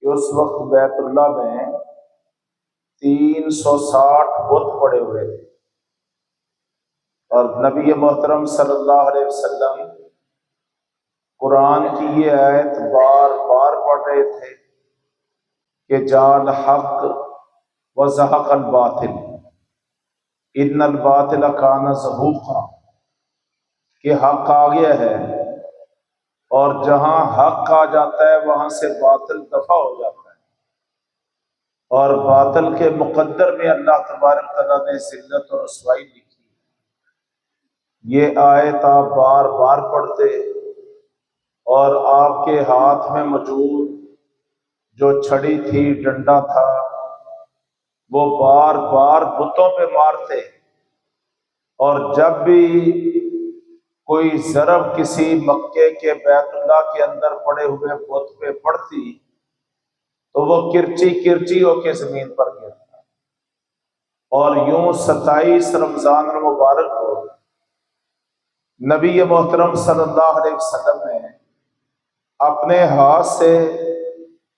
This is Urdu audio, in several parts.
کہ اس وقت بیت اللہ میں 360 بت پڑے ہوئے تھے، اور نبی محترم صلی اللہ علیہ وسلم قرآن کی یہ آیت بار بار پڑھ رہے تھے کہ جال حق وزحق الباطل ان الباطل کان زہوقا، کہ حق آ گیا ہے اور جہاں حق آ جاتا ہے وہاں سے باطل دفع ہو جاتا ہے، اور باطل کے مقدر میں اللہ تبارک تعالیٰ نے ذلت اور رسوائی لکھی۔ یہ آیت آپ بار بار پڑھتے اور آپ کے ہاتھ میں موجود جو چھڑی تھی، ڈنڈا تھا، وہ بار بار بتوں پہ مارتے، اور جب بھی کوئی ضرب کسی مکے کے بیت اللہ کے اندر پڑے ہوئے بت پہ پڑتی تو وہ کرچی کرچی ہو کے زمین پر گرتا، اور یوں 27 رمضان المبارک کو نبی محترم صلی اللہ علیہ وسلم نے اپنے ہاتھ سے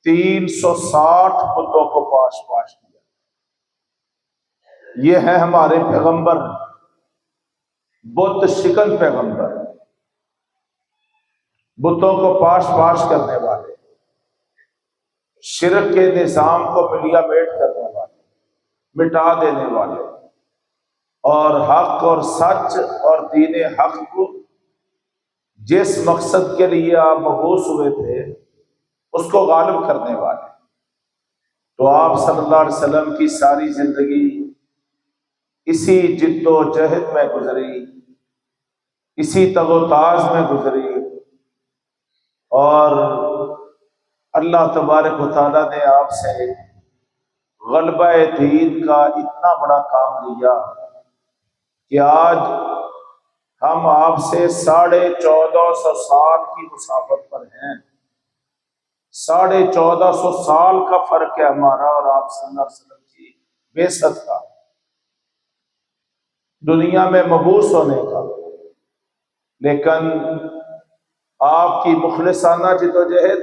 360 بتوں کو پاش پاش کیا۔ یہ ہے ہمارے پیغمبر، بت شکن پیغمبر، بتوں کو پاش پاش کرنے والے، شرک کے نظام کو ملیا میٹ کرنے والے، مٹا دینے والے، اور حق اور سچ اور دین حق کو جس مقصد کے لیے آپ مبعوث ہوئے تھے اس کو غالب کرنے والے۔ تو آپ صلی اللہ علیہ وسلم کی ساری زندگی اسی جد و جہد میں گزری، اسی تگ و تاز میں گزری، اور اللہ تبارک و تعالیٰ نے آپ سے غلبہ دین کا اتنا بڑا کام لیا کہ آج ہم آپ سے 1450 سال کی مسافت پر ہیں۔ 1450 سال کا فرق ہے ہمارا اور آپ صلی اللہ علیہ وسلم کی بعثت کا، دنیا میں مبعوث ہونے کا۔ لیکن آپ کی مخلصانہ جدوجہد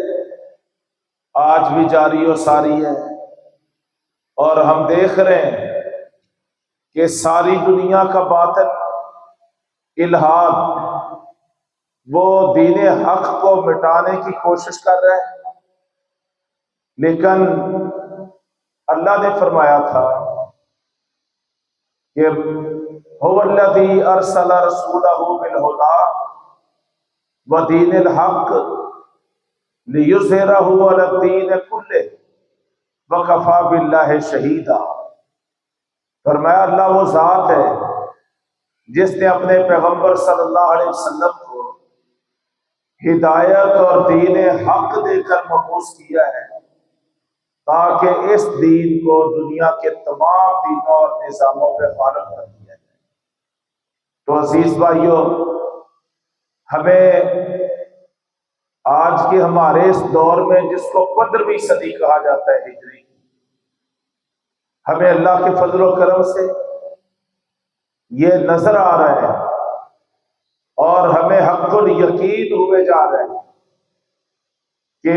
آج بھی جاری و ساری ہے، اور ہم دیکھ رہے ہیں کہ ساری دنیا کا باطل الہاد وہ دین حق کو مٹانے کی کوشش کر رہے ہیں، لیکن اللہ نے فرمایا تھا کہ هو الذی ارسل رسولہ بالہدی ودین الحق لیظہرہ علی الدین کلہ وکفی باللہ شہیدا۔ فرمایا اللہ وہ ذات ہے جس نے اپنے پیغمبر صلی اللہ علیہ وسلم کو ہدایت اور دین حق دے کر مبعوث کیا ہے تاکہ اس دین کو دنیا کے تمام دینوں اور نظاموں پہ غالب کر دیا جائے۔ تو عزیز بھائیو، ہمیں آج کے ہمارے اس دور میں جس کو 15ویں صدی کہا جاتا ہے ہجری، ہمیں اللہ کے فضل و کرم سے یہ نظر آ رہا ہے اور ہمیں حق الیقین ہوئے جا رہے ہیں کہ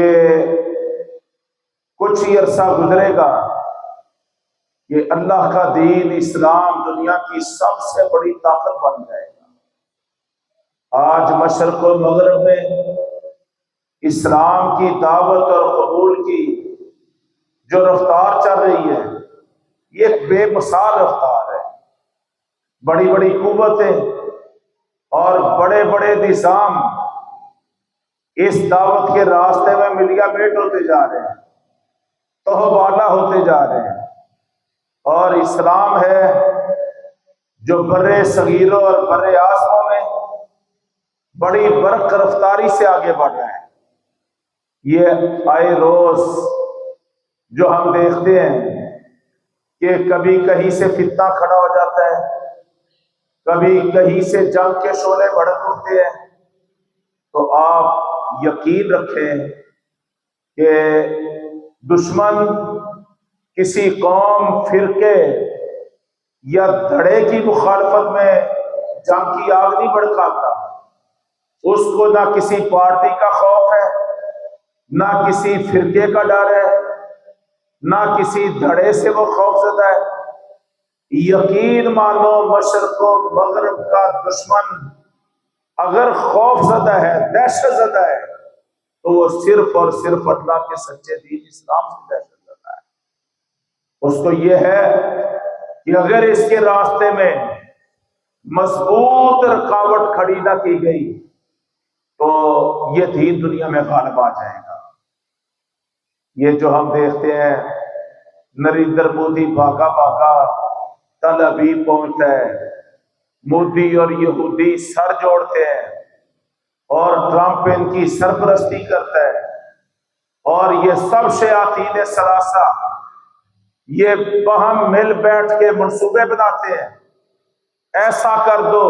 کچھ ہی عرصہ گزرے گا کہ اللہ کا دین اسلام دنیا کی سب سے بڑی طاقت بن جائے گا۔ آج مشرق و مغرب میں اسلام کی دعوت اور قبول کی جو رفتار چل رہی ہے یہ ایک بے مثال رفتار ہے۔ بڑی بڑی قوتیں اور بڑے بڑے نظام اس دعوت کے راستے میں ملیا میٹ ہوتے جا رہے ہیں، توحہ بالا ہوتے جا رہے ہیں، اور اسلام ہے جو برِ صغیروں اور برِ اعظموں میں بڑی برق رفتاری سے آگے بڑھ رہا ہے۔ یہ آئے روز جو ہم دیکھتے ہیں کہ کبھی کہیں سے فتنہ کھڑا ہو جاتا ہے، کبھی کہیں سے جنگ کے شعلے بھڑک اٹھتے ہیں، تو آپ یقین رکھیں کہ دشمن کسی قوم، فرقے یا دھڑے کی مخالفت میں جنگ کی آگ نہیں بھڑکاتا، اس کو نہ کسی پارٹی کا خوف ہے، نہ کسی فرقے کا ڈر ہے، نہ کسی دھڑے سے وہ خوف زدہ ہے۔ یقین مانو مشرق و مغرب کا دشمن اگر خوف زدہ ہے، دہشت زدہ ہے، تو وہ صرف اور صرف اللہ کے سچے دین اسلام سے دہشت زدہ ہے۔ اس کو یہ ہے کہ اگر اس کے راستے میں مضبوط رکاوٹ کھڑی نہ کی گئی تو یہ دین دنیا میں غالب آ جائے گا۔ یہ جو ہم دیکھتے ہیں نریندر مودی بھاگا بھاگا تل ابیب پہنچتا ہے، مودی اور یہودی سر جوڑتے ہیں اور ٹرمپ ان کی سرپرستی کرتا ہے، اور یہ سب شیاطین ثلاثہ یہ باہم مل بیٹھ کے منصوبے بناتے ہیں، ایسا کر دو،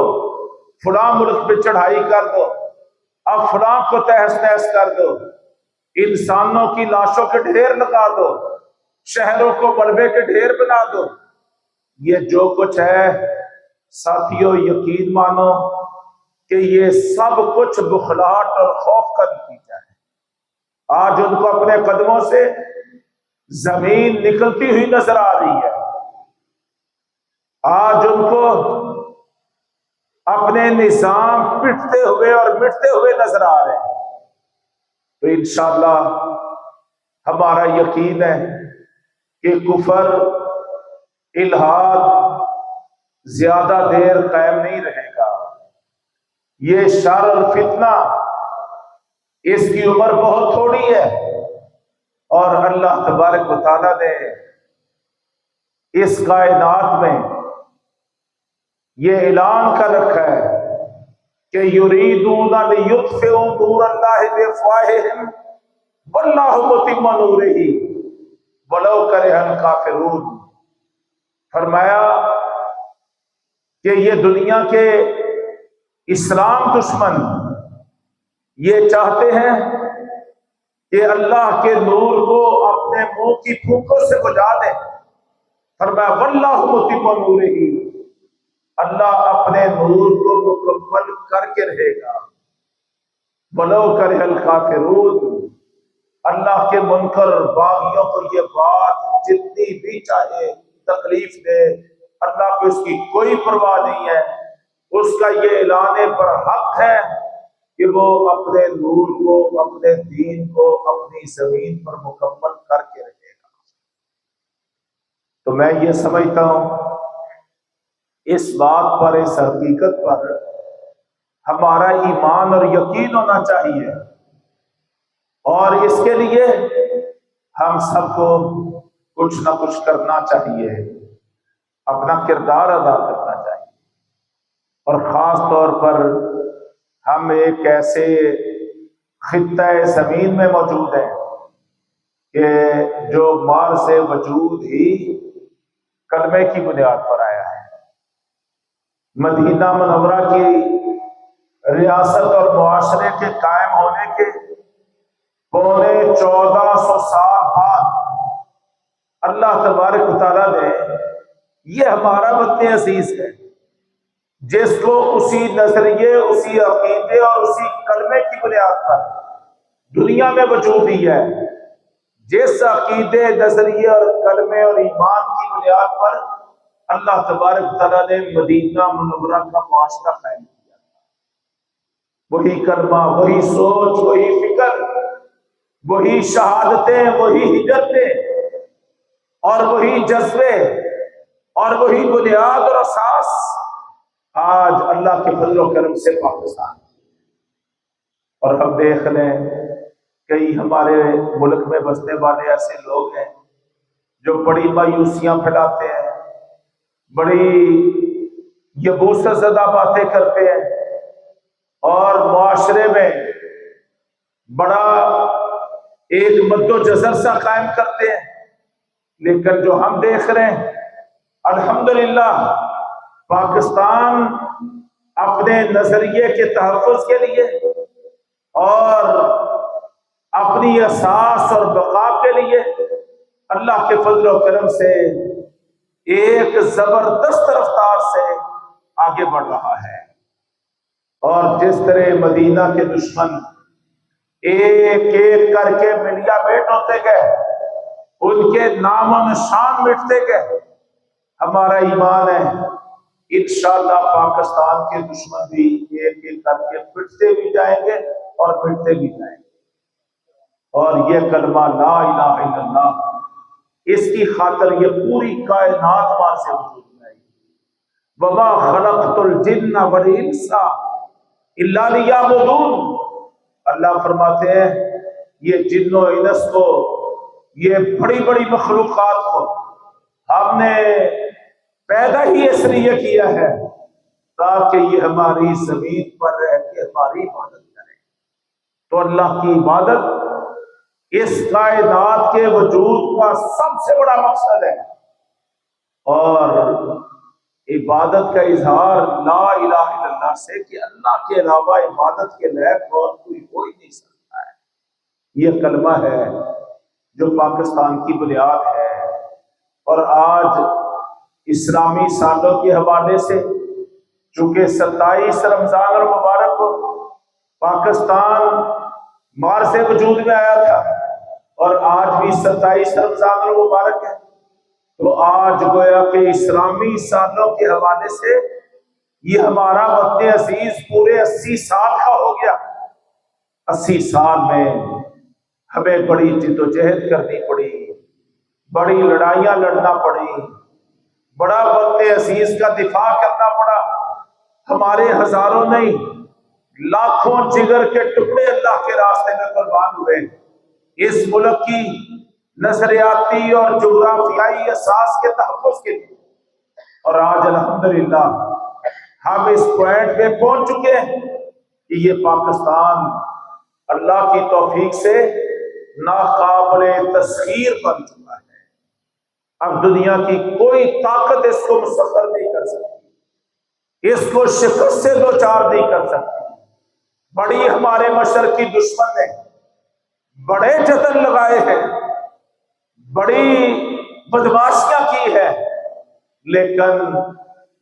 فلاں ملک پہ چڑھائی کر دو، اب فلاں کو تہس نہس کر دو، انسانوں کی لاشوں کے ڈھیر لگا دو، شہروں کو ملبے کے ڈھیر بنا دو۔ یہ جو کچھ ہے ساتھیوں، یقین مانو کہ یہ سب کچھ بخلاہٹ اور خوف کا نتیجہ ہے۔ آج ان کو اپنے قدموں سے زمین نکلتی ہوئی نظر آ رہی ہے، آج ان کو اپنے نظام پٹتے ہوئے اور مٹتے ہوئے نظر آ رہے ہیں۔ تو انشاءاللہ ہمارا یقین ہے کہ کفر، الحاد زیادہ دیر قائم نہیں رہے گا۔ یہ شر اور فتنہ اس کی عمر بہت تھوڑی ہے، اور اللہ تبارک و تعالیٰ نے اس کائنات میں یہ اعلان کر رکھا ہے کہ یریدون لیطفئوا نور اللہ بافواہہم واللہ متم نورہ ولو کرہ الکافرون۔ فرمایا کہ یہ دنیا کے اسلام دشمن یہ چاہتے ہیں کہ اللہ کے نور کو اپنے منہ کی پھونکوں سے بجھا دیں۔ فرمایا واللہ متم نورہ، اللہ اپنے نور کو مکمل کر کے رہے گا۔ ولو کرہ الکافرون، اللہ کے منکر باغیوں کو یہ بات جتنی بھی چاہے تکلیف دے، اللہ کو اس کی کوئی پرواہ نہیں ہے۔ اس کا یہ اعلان برحق ہے کہ وہ اپنے نور کو، اپنے دین کو اپنی زمین پر مکمل کر کے رہے گا۔ تو میں یہ سمجھتا ہوں اس بات پر، اس حقیقت پر ہمارا ایمان اور یقین ہونا چاہیے، اور اس کے لیے ہم سب کو کچھ نہ کچھ کرنا چاہیے، اپنا کردار ادا کرنا چاہیے۔ اور خاص طور پر ہم ایک ایسے خطہ زمین میں موجود ہیں کہ جو مال سے وجود ہی کلمے کی بنیاد پر آیا ہے۔ مدینہ منورہ کی ریاست اور معاشرے کے قائم ہونے کے 1400 سال بعد اللہ تبارک و تعالیٰ نے یہ ہمارا وطن عزیز ہے جس کو اسی نظریے، اسی عقیدے اور اسی کلمے کی بنیاد پر دنیا میں وجود دیا ہے۔ جس عقیدے، نظریے اور کلمے اور ایمان کی بنیاد پر اللہ تبارک تعالیٰ نے مدینہ منورہ کا معاشرہ قائم کیا، وہی کلمہ، وہی سوچ، وہی فکر، وہی شہادتیں، وہی ہجرتیں اور وہی جذبے اور وہی بنیاد اور اساس آج اللہ کے فضل و کرم سے پاکستان۔ اور ہم دیکھ لیں کئی ہمارے ملک میں بسنے والے ایسے لوگ ہیں جو بڑی مایوسیاں پھیلاتے ہیں، بڑی یبوست زدہ باتیں کرتے ہیں، اور معاشرے میں بڑا ایک مد و جزر سا قائم کرتے ہیں۔ لیکن جو ہم دیکھ رہے ہیں الحمدللہ پاکستان اپنے نظریے کے تحفظ کے لیے اور اپنی اساس اور بقا کے لیے اللہ کے فضل و کرم سے ایک زبردست رفتار سے آگے بڑھ رہا ہے۔ اور جس طرح مدینہ کے دشمن ایک ایک کر کے ملیا بیٹ ہوتے گئے، ان کے نام و نشان مٹتے گئے۔ ہمارا ایمان ہے انشاءاللہ پاکستان کے دشمن بھی ایک ایک کر کے پٹتے بھی جائیں گے اور مٹتے بھی جائیں گے، اور یہ کلمہ لا الہ الا اللہ، اس کی خاطر یہ پوری کائنات مار سے وجود میں آئی۔ وما خلقت الجن والانس الا لیعبدون، اللہ فرماتے ہیں یہ جن و انس کو، یہ بڑی بڑی مخلوقات کو ہم نے پیدا ہی اس لیے کیا ہے تاکہ یہ ہماری زمین پر رہ کے ہماری عبادت کریں۔ تو اللہ کی عبادت اس کائنات کے وجود کا سب سے بڑا مقصد ہے، اور عبادت کا اظہار لا الہ الا اللہ سے کہ اللہ کے علاوہ عبادت کے لائق اور کوئی ہو ہی نہیں سکتا ہے۔ یہ کلمہ ہے جو پاکستان کی بنیاد ہے، اور آج اسلامی سالوں کے حوالے سے چونکہ 27 رمضان المبارک کو پاکستان مار سے وجود میں آیا تھا، اور آج بھی 27 رمضان المبارک ہے، تو آج گویا کہ اسلامی سالوں کے حوالے سے یہ ہمارا وطن عزیز پورے 80 سال کا ہو گیا۔ 80 سال میں ہمیں بڑی جدوجہد کرنی پڑی، بڑی لڑائیاں لڑنا پڑی، بڑا وطن عزیز کا دفاع کرنا پڑا، ہمارے ہزاروں نہیں لاکھوں جگر کے ٹکڑے اللہ کے راستے میں قربان ہوئے اس ملک کی نظریاتی اور جغرافیائی اساس کے تحفظ کے لیے، اور آج الحمدللہ ہم اس پوائنٹ پہ پہنچ چکے ہیں کہ یہ پاکستان اللہ کی توفیق سے ناقابل تسخیر بن چکا ہے۔ اب دنیا کی کوئی طاقت اس کو مسخر نہیں کر سکتی، اس کو شکست سے دوچار نہیں کر سکتی۔ بڑی ہمارے مشرقی دشمن نے بڑے جتن لگائے ہیں، بڑی بدماشیاں کی ہے، لیکن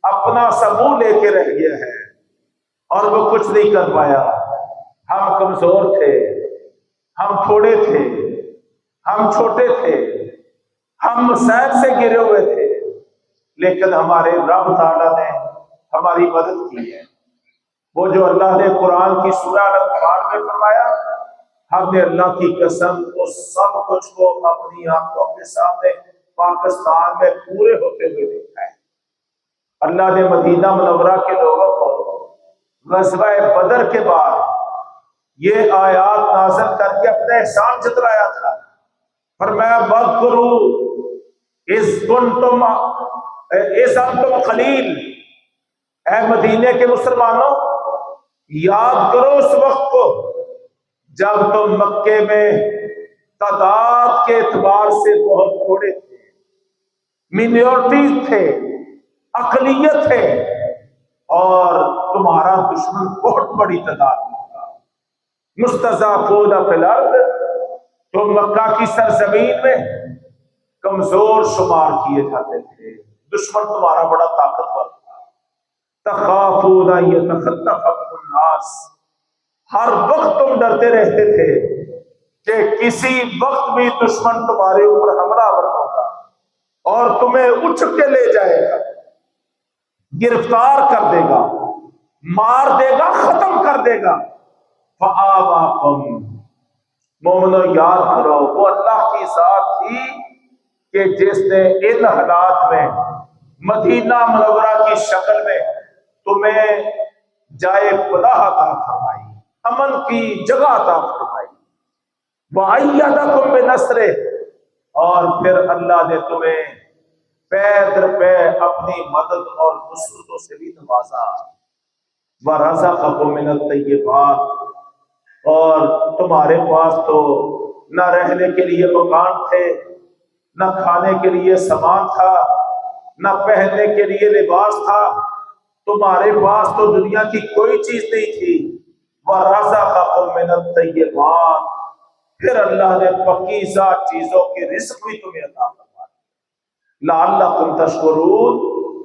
اپنا سمو لے کے رہ گیا ہے اور وہ کچھ نہیں کر پایا۔ ہم کمزور تھے، ہم تھوڑے تھے، ہم چھوٹے تھے، ہم مسائل سے گرے ہوئے تھے، لیکن ہمارے رب تعالیٰ نے ہماری مدد کی ہے۔ وہ جو اللہ نے قرآن کی سورہ الانفال میں فرمایا، ہم نے اللہ کی قسم اس سب کچھ کو اپنی آنکھوں کے سامنے پاکستان میں پورے ہوتے ہوئے دیکھا ہے۔ اللہ نے مدینہ منورہ کے لوگوں کو غزوہ بدر کے بعد یہ آیات نازل کر کے اپنے احسان جتلایا تھا، فرمایا وَاذْكُرُوا اِذْ أَنْتُمْ قَلِيلٌ، اے مدینے کے مسلمانوں یاد کرو اس وقت کو جب تم مکے میں تعداد کے اعتبار سے بہت تھوڑے تھے، مینورٹی تھے، اقلیت تھے، اور تمہارا دشمن بہت بڑی تعداد میں تھا۔ مستضعفون فی الارض، تم مکہ کی سرزمین میں کمزور شمار کیے جاتے تھے، دشمن تمہارا بڑا طاقتور تھا۔ تخافون ان یتخطفکم الناس، ہر وقت تم ڈرتے رہتے تھے کہ کسی وقت بھی دشمن تمہارے اوپر حملہ آور ہوگا اور تمہیں اچک کے لے جائے گا، گرفتار کر دے گا، مار دے گا، ختم کر دے گا۔ فآواکم، مومنو یاد کرو وہ اللہ کی ذات تھی کہ جس نے ان حالات میں مدینہ منورہ کی شکل میں تمہیں جائے پناہ عطا فرمائی، امن کی جگہ عطا فرمائی۔ وَأَيَّدَكُمْ بِنَصْرِهِ، اور پھر اللہ نے تمہیں پے در پے اپنی مدد اور نصرتوں سے بھی نوازا۔ وَرَزَقَكُم مِّنَ الطَّيِّبَاتِ، اور تمہارے پاس تو نہ رہنے کے لیے مکان تھے، نہ کھانے کے لیے سامان تھا، نہ پہننے کے لیے لباس تھا، تمہارے پاس تو دنیا کی کوئی چیز نہیں تھی۔ وَرَزَقَكُم مِّنَ الطَّيِّبَاتِ، پھر اللہ نے پکیزہ چیزوں کے رزق بھی تمہیں عطا فرمایا۔ لَعَلَّكُمْ تَشْكُرُونَ،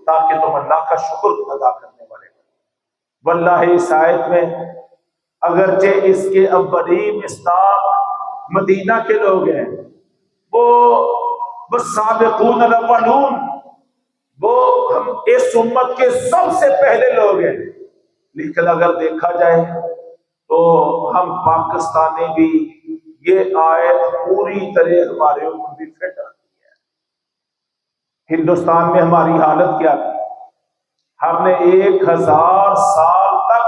تاکہ تم اللہ کا شکر ادا کرنے والے بنو۔ واللہ اس آیت میں اگرچہ اس کے اولین مصداق مدینہ کے لوگ ہیں، وہ سابقون الاولون، وہ ہم اس امت کے سب سے پہلے لوگ ہیں، لیکن اگر دیکھا جائے تو ہم پاکستانی بھی یہ آیت پوری طرح ہمارے اوپر بھی فٹ آتی ہے۔ ہندوستان میں ہماری حالت کیا تھی؟ ہم نے 1000 سال تک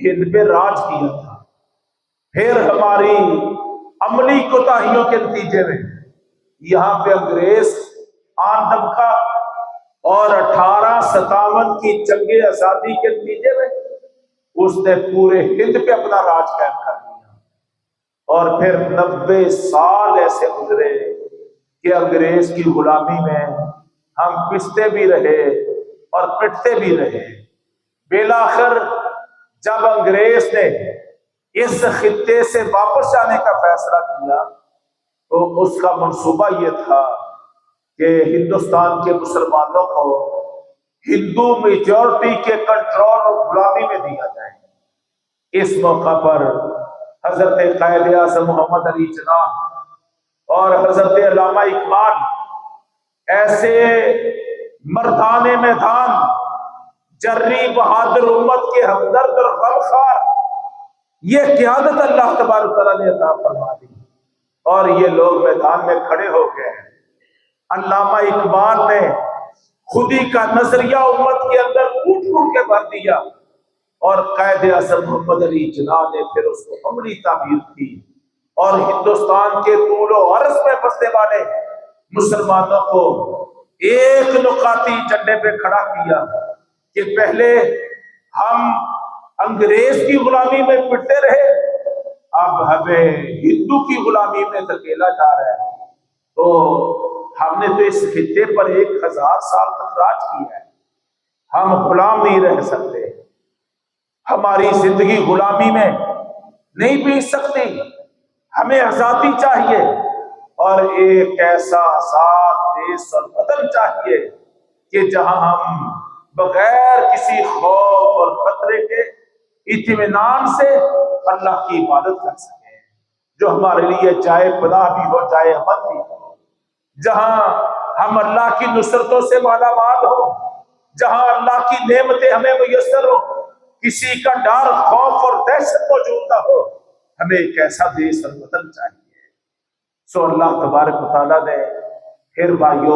ہند پہ راج کیا تھا، پھر ہماری عملی کوتاہیوں کے نتیجے میں یہاں پہ انگریز آن دبکا، اور 1857 کی جنگ آزادی کے نتیجے میں اس نے پورے ہند پہ اپنا راج قائم کر دیا، اور پھر 90 سال ایسے گزرے کہ انگریز کی غلامی میں ہم پستے بھی رہے اور پٹتے بھی رہے۔ بالآخر جب انگریز نے اس خطے سے واپس جانے کا فیصلہ کیا تو اس کا منصوبہ یہ تھا کہ ہندوستان کے مسلمانوں کو ہندو میجورٹی کے کنٹرول اور غلامی میں دیا جائے۔ اس موقع پر حضرت قائد اعظم محمد علی جناح اور حضرت علامہ اقبال ایسے مردان میدان، جری بہادر امت کے ہمدرد اور غمخوار، یہ قیادت اللہ تبارک تعالیٰ نے عطا فرما دی، اور یہ لوگ میدان میں کھڑے ہو گئے۔ علامہ اقبال نے خودی کا نظریہ امت کے اندر پھوٹ پھوٹ کے بھر دیا، اور قائد اعظم محمد علی جناح نے پھر اس کو عملی تعبیر کی، اور ہندوستان کے طول و عرض میں بسنے والے مسلمانوں کو ایک نقاتی جھنڈے پہ کھڑا کیا کہ پہلے ہم انگریز کی غلامی میں پٹتے رہے، اب ہمیں ہندو کی غلامی میں دھکیلا جا رہا ہے، تو ہم نے تو اس خطے پر 1000 سال تک راج کیا ہے، ہم غلام نہیں رہ سکتے، ہماری زندگی غلامی میں نہیں بیت سکتی، ہمیں آزادی چاہیے، اور ایک ایسا آزاد دیش اور وطن چاہیے کہ جہاں ہم بغیر کسی خوف اور خطرے کے اطمینان سے اللہ کی عبادت کر سکیں، جو ہمارے لیے چاہے پناہ بھی ہو چاہے امن بھی ہو، جہاں ہم اللہ کی نصرتوں سے مالا مال ہو، جہاں اللہ کی نعمتیں ہمیں میسر ہو، کسی کا ڈر خوف اور دہشت موجود نہ ہو، ہمیں ایک ایسا دیش اور وطن چاہیے۔ سو اللہ تبارک و تعالیٰ نے پھر بھائیو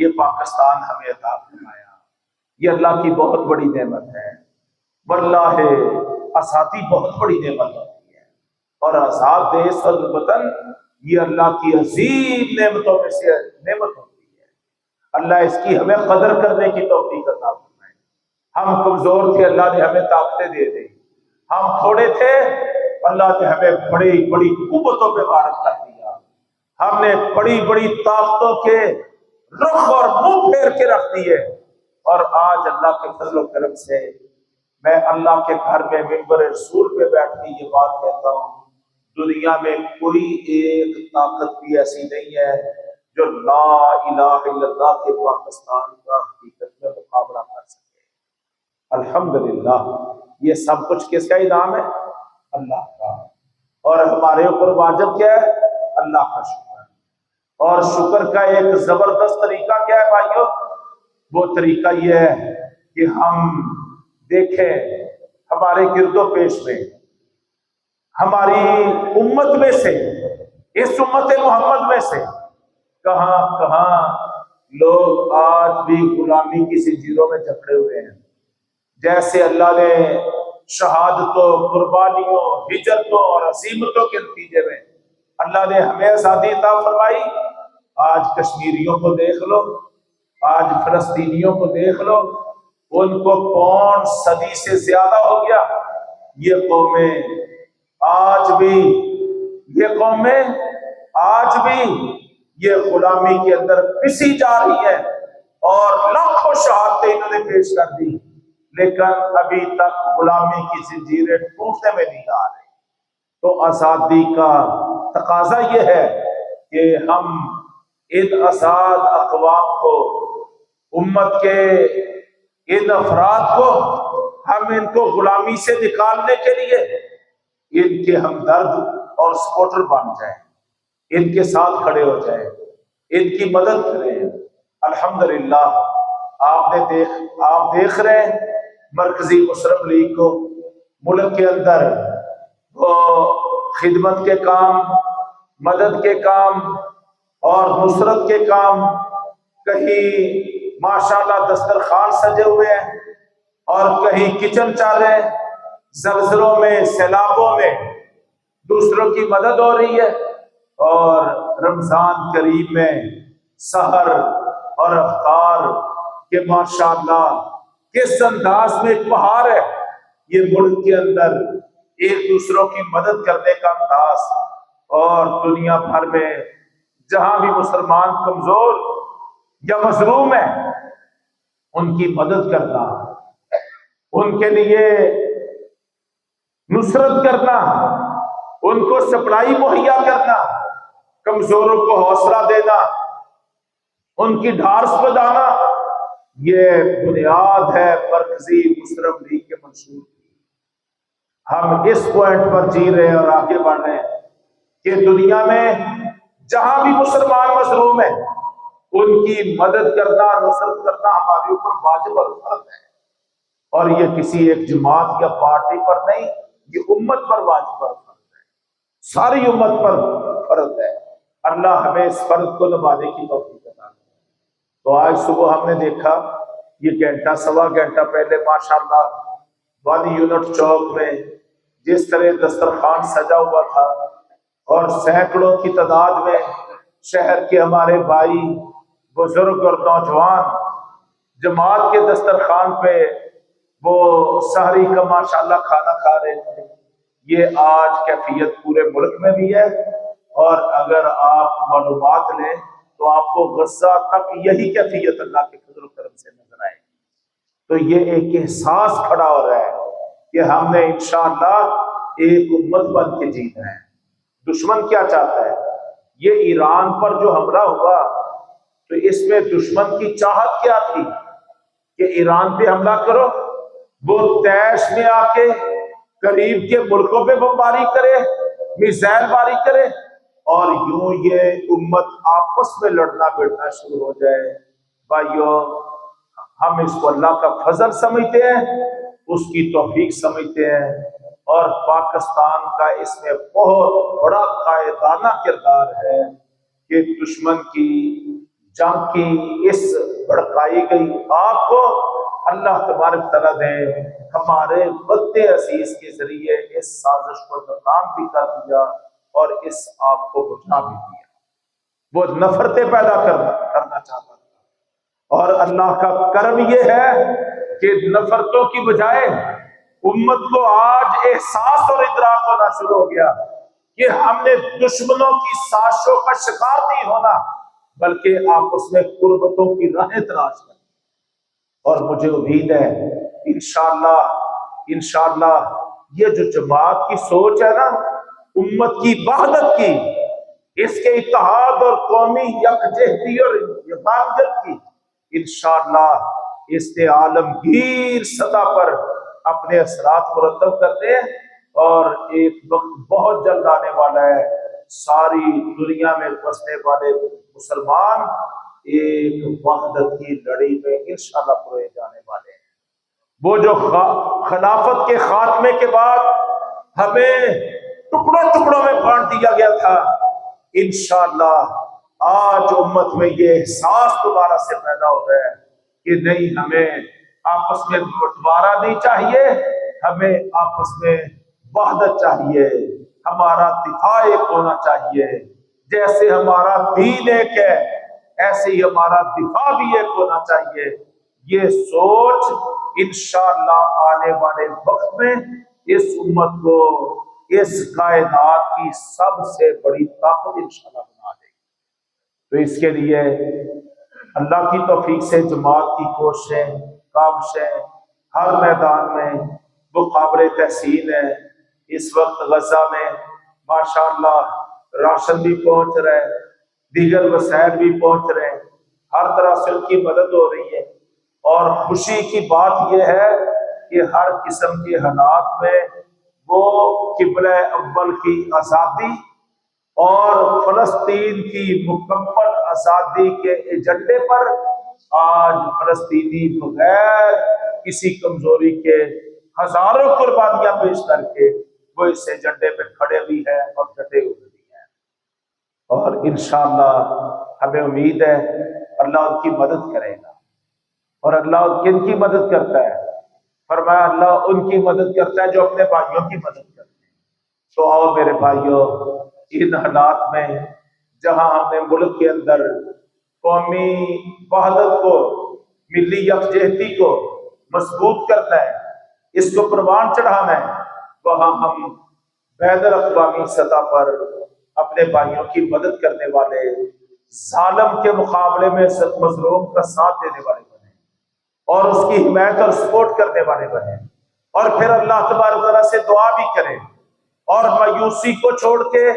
یہ پاکستان ہمیں عطا فرمایا، یہ اللہ کی بہت بڑی نعمت ہے، واللہ آزادی بہت بڑی نعمت ہوتی ہے، اور آزاد دیش اور وطن یہ اللہ کی عظیم نعمتوں میں سے نعمت ہوتی ہے۔ اللہ اس کی ہمیں قدر کرنے کی توفیق عطا فرمائے۔ ہم کمزور تھے، اللہ نے ہمیں طاقتیں دے دی، ہم تھوڑے تھے، اللہ نے ہمیں بڑی بڑی قوتوں پہ غالب کر دیا، ہم نے بڑی بڑی طاقتوں کے رخ اور منہ پھیر کے رکھ دیے، اور آج اللہ کے فضل و کرم سے میں اللہ کے گھر میں منبر رسول پہ بیٹھ کے یہ بات کہتا ہوں، دنیا میں کوئی ایک طاقت بھی ایسی نہیں ہے جو لا الہ الا اللہ کے پاکستان کا حقیقت میں مقابلہ کر سکے۔ الحمدللہ یہ سب کچھ کس کا انعام ہے؟ اللہ کا، اور ہمارے اوپر واجب کیا ہے؟ اللہ کا شکر۔ اور شکر کا ایک زبردست طریقہ کیا ہے بھائیو؟ وہ طریقہ یہ ہے کہ ہم دیکھیں ہمارے گرد و پیش میں، ہماری امت میں سے، اس امت محمد میں سے کہاں کہاں لوگ آج بھی غلامی کی زنجیروں میں جکڑے ہوئے ہیں۔ جیسے اللہ نے شہادتوں، قربانیوں، ہجرتوں اور عزیمتوں کے نتیجے میں اللہ نے ہمیں آزادی عطا فرمائی، آج کشمیریوں کو دیکھ لو، آج فلسطینیوں کو دیکھ لو، ان کو 5 صدی سے زیادہ ہو گیا، یہ قومیں آج بھی یہ غلامی کے اندر پسی جا رہی ہیں، اور لاکھوں شہادتیں انہوں نے پیش کر دی، لیکن ابھی تک غلامی کی زنجیریں ٹوٹنے میں نہیں آ رہی۔ تو آزادی کا تقاضا یہ ہے کہ ہم ان آزاد اقوام کو، امت کے ان افراد کو، ہم ان کو غلامی سے نکالنے کے لیے ان کے ہمدرد اور سپورٹر بن جائیں، ان کے ساتھ کھڑے ہو جائیں، ان کی مدد کریں۔ الحمدللہ آپ دیکھ رہے ہیں مرکزی مسلم لیگ کو ملک کے اندر وہ خدمت کے کام، مدد کے کام اور نصرت کے کام، کہیں ماشاءاللہ دسترخوان سجے ہوئے ہیں اور کہیں کچن چل رہے ہیں، زلزلوں میں، سیلابوں میں دوسروں کی مدد ہو رہی ہے، اور رمضان کریم میں سحر اور افطار کہ ماشاءاللہ کس انداز میں ایک بہار ہے یہ ملک کے اندر ایک دوسروں کی مدد کرنے کا انداز، اور دنیا بھر میں جہاں بھی مسلمان کمزور یا مظلوم ہیں ان کی مدد کرنا، ان کے لیے نصرت کرنا، ان کو سپلائی مہیا کرنا، کمزوروں کو حوصلہ دینا، ان کی ڈھارس بڑھانا، یہ بنیاد ہے مرکزی مسلم لیگ کے منشور کی۔ ہم اس پوائنٹ پر جی رہے ہیں اور آگے بڑھ رہے ہیں کہ دنیا میں جہاں بھی مسلمان مظلوم ہیں ان کی مدد کرنا، نصرت کرنا ہمارے اوپر واجب اور فرض ہے، اور یہ کسی ایک جماعت یا پارٹی پر نہیں، یہ امت پر واجب اور فرض ہے، ساری امت پر فرض ہے۔ اللہ ہمیں اس فرض کو نبھانے کی توفیق عطا کرے۔ تو آج صبح ہم نے دیکھا یہ گھنٹہ سوا گھنٹہ پہلے ماشاءاللہ 1 یونٹ چوک میں جس طرح دسترخوان سجا ہوا تھا اور سینکڑوں کی تعداد میں شہر کے ہمارے بھائی، بزرگ اور نوجوان جماعت کے دسترخوان پہ وہ سحری کا ماشاءاللہ کھانا کھا رہے تھے، یہ آج کیفیت پورے ملک میں بھی ہے، اور اگر آپ معلومات لیں تو آپ کو غزہ تک یہی کیفیت اللہ کے فضل و کرم سے نظر آئے۔ تو یہ ایک احساس کھڑا ہو رہا ہے کہ ہم نے انشاءاللہ ایک امت بن کے جینا ہے۔ دشمن کیا چاہتا ہے؟ یہ ایران پر جو حملہ ہوا تو اس میں دشمن کی چاہت کیا تھی کہ ایران پہ حملہ کرو، وہ طیش میں آ کے قریب کے ملکوں پہ بمباری کرے، میزائل باری کرے، اور یوں یہ امت آپس میں لڑنا بڑھنا شروع ہو جائے۔ بھائیو، ہم اس کو اللہ کا فضل سمجھتے ہیں، اس کی توفیق سمجھتے ہیں، اور پاکستان کا اس میں بہت بڑا قائدانہ کردار ہے کہ دشمن کی جنگ کی اس بھڑکائی گئی آگ کو اللہ تبارک تعالیٰ نے ہمارے وطن عزیز کے ذریعے اس سازش کو ناکام بھی کر دیا اور اس آگ کو بجھا بھی دیا۔ وہ نفرتیں پیدا کرنا چاہتا تھا، اور اللہ کا کرم یہ ہے کہ نفرتوں کی بجائے امت کو آج احساس اور ادراک ہونا شروع ہو گیا کہ ہم نے دشمنوں کی سازشوں کا شکار نہیں ہونا، بلکہ آپس میں قربتوں کی راہیں تلاش کریں۔ اور مجھے امید ہے انشاءاللہ یہ جو جماعت کی سوچ ہے نا امت کی وحدت کی، اس کے اتحاد اور قومی یکجہتی اور یگانگت کی، انشاءاللہ اس نے عالمگیر سطح پر اپنے اثرات مرتب کرتے ہیں، اور ایک وقت بہت جلد آنے والا ہے ساری دنیا میں بسنے والے مسلمان ایک وحدت کی لڑائی میں انشاءاللہ پروئے جانے والے ہیں۔ وہ جو خلافت کے خاتمے کے بعد ہمیں ٹکڑوں ٹکڑوں میں بانٹ دیا گیا تھا، انشاءاللہ آج امت میں یہ احساس دوبارہ سے پیدا ہو رہا ہے کہ نہیں، ہمیں آپس میں بٹوارا نہیں چاہیے، ہمیں آپس میں وحدت چاہیے، ہمارا دفاع ایک ہونا چاہیے۔ جیسے ہمارا دین ایک ہے ایسے ہی ہمارا دفاع بھی ایک ہونا چاہیے۔ یہ سوچ انشاءاللہ آنے والے وقت میں اس امت کو اس کائنات کی سب سے بڑی طاقت انشاءاللہ بنا دے گی۔ تو اس کے لیے اللہ کی توفیق سے جماعت کی کوششیں، کاوشیں ہر میدان میں وہ قابل تحسین ہے۔ اس وقت غزہ میں ماشاءاللہ راشن بھی پہنچ رہا ہے، دیگر وسائل بھی پہنچ رہے ہیں، ہر طرح سے ان کی مدد ہو رہی ہے، اور خوشی کی بات یہ ہے کہ ہر قسم کے حالات میں وہ قبلہ اول کی آزادی اور فلسطین کی مکمل آزادی کے ایجنڈے پر آج فلسطینی بغیر کسی کمزوری کے ہزاروں قربانیاں پیش کر کے وہ اس ایجنڈے پہ کھڑے بھی ہیں اور ڈٹے ہوئے بھی ہیں، اور انشاءاللہ ہمیں امید ہے اللہ ان کی مدد کرے گا۔ اور اللہ کن کی مدد کرتا ہے؟ فرمایا اللہ ان کی مدد کرتا ہے جو اپنے بھائیوں کی مدد کرتے ہیں۔ تو آؤ میرے بھائیوں، ان حالات میں جہاں ہم نے ملک کے اندر قومی وحدت کو، ملی یکجہتی کو مضبوط کرنا ہے، اس کو پروان چڑھانا ہے، وہاں ہم بین الاقوامی سطح پر اپنے بھائیوں کی مدد کرنے والے، ظالم کے مقابلے میں مظلوم کا ساتھ دینے والے بنے اور اس کی حمایت اور سپورٹ کرنے والے بنے، اور پھر اللہ تبارک تعالیٰ سے دعا بھی کریں، اور مایوسی کو چھوڑ کے،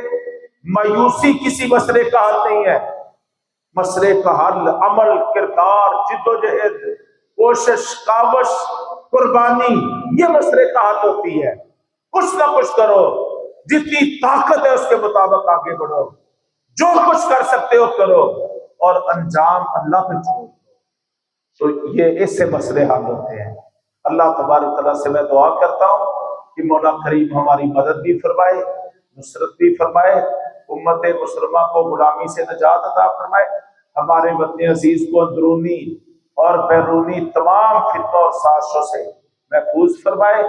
مایوسی کسی مسئلے کا حل نہیں ہے، مسئلے کا حل عمل، کردار، جد و جہد، کوشش، کاوش، قربانی، یہ مسئلے کا حل ہوتی ہے۔ کچھ نہ کچھ کرو، جتنی طاقت ہے اس کے مطابق آگے بڑھو، جو کچھ کر سکتے ہو کرو، اور انجام اللہ پہ چھوڑو۔ تو یہ اس سے مسئلے حل ہوتے ہیں۔ اللہ تبارک تعالیٰ سے میں دعا کرتا ہوں کہ مولا کریم ہماری مدد بھی فرمائے، نصرت بھی فرمائے، امت مسلمہ کو غلامی سے نجات عطا فرمائے، ہمارے وطن عزیز کو اندرونی اور بیرونی تمام فتنوں اور سازشوں سے محفوظ فرمائے،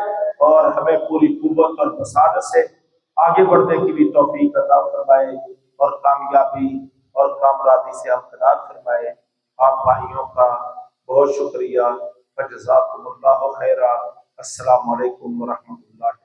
اور ہمیں پوری قوت اور مساعدت سے آگے بڑھنے کی بھی توفیق عطا فرمائے، اور کامیابی اور کامرانی سے امتنان فرمائے۔ آپ بھائیوں کا بہت شکریہ، فجزاکم اللہ خیرا۔ السلام علیکم ورحمۃ اللہ۔